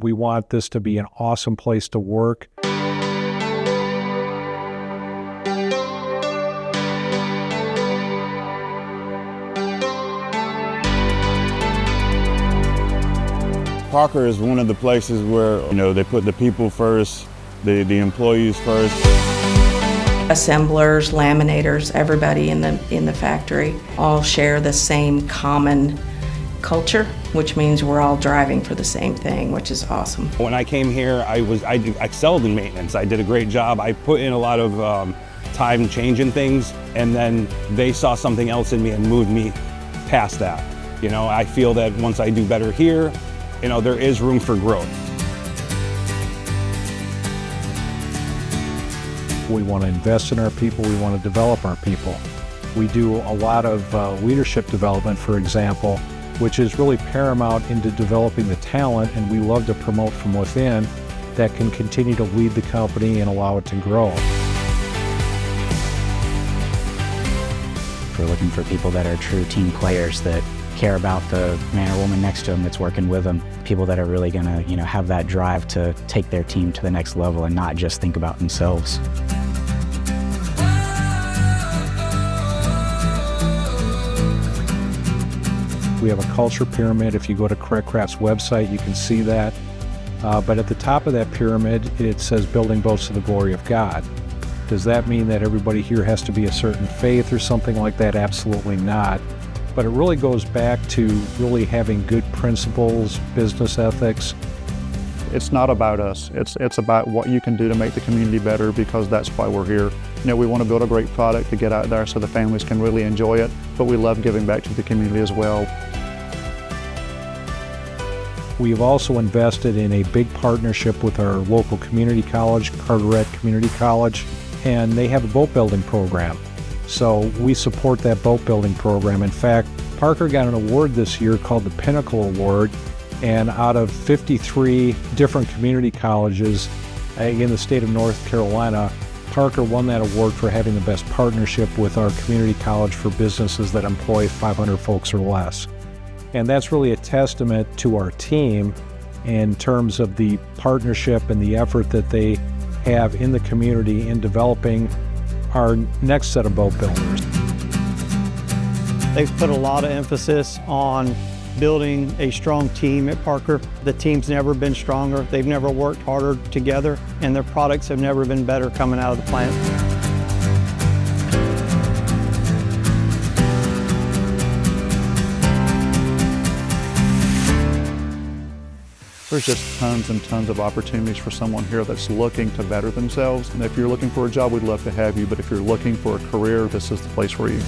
We want this to be an awesome place to work. Parker is one of the places where, they put the people first, the employees first. Assemblers, laminators, everybody in the factory all share the same common culture, which means we're all driving for the same thing, which is awesome. When I came here, I excelled in maintenance. I did a great job. I put in a lot of time changing things, and then they saw something else in me and moved me past that. I feel that once I do better here, there is room for growth. We want to invest in our people. We want to develop our people. We do a lot of leadership development, for example, which is really paramount into developing the talent, and we love to promote from within that can continue to lead the company and allow it to grow. We're looking for people that are true team players, that care about the man or woman next to them that's working with them. People that are really gonna, have that drive to take their team to the next level and not just think about themselves. We have a culture pyramid. If you go to Craft's website, you can see that. But at the top of that pyramid, it says building boats to the glory of God. Does that mean that everybody here has to be a certain faith or something like that? Absolutely not. But it really goes back to really having good principles, business ethics. It's not about us. It's about what you can do to make the community better, because that's why we're here. We want to build a great product to get out there so the families can really enjoy it, but we love giving back to the community as well. We've also invested in a big partnership with our local community college, Carteret Community College, and they have a boat building program. So we support that boat building program. In fact, Parker got an award this year called the Pinnacle Award, and out of 53 different community colleges in the state of North Carolina, Parker won that award for having the best partnership with our community college for businesses that employ 500 folks or less. And that's really a testament to our team in terms of the partnership and the effort that they have in the community in developing our next set of boat builders. They've put a lot of emphasis on building a strong team at Parker. The team's never been stronger. They've never worked harder together, and their products have never been better coming out of the plant. There's just tons and tons of opportunities for someone here that's looking to better themselves. And if you're looking for a job, we'd love to have you. But if you're looking for a career, this is the place for you.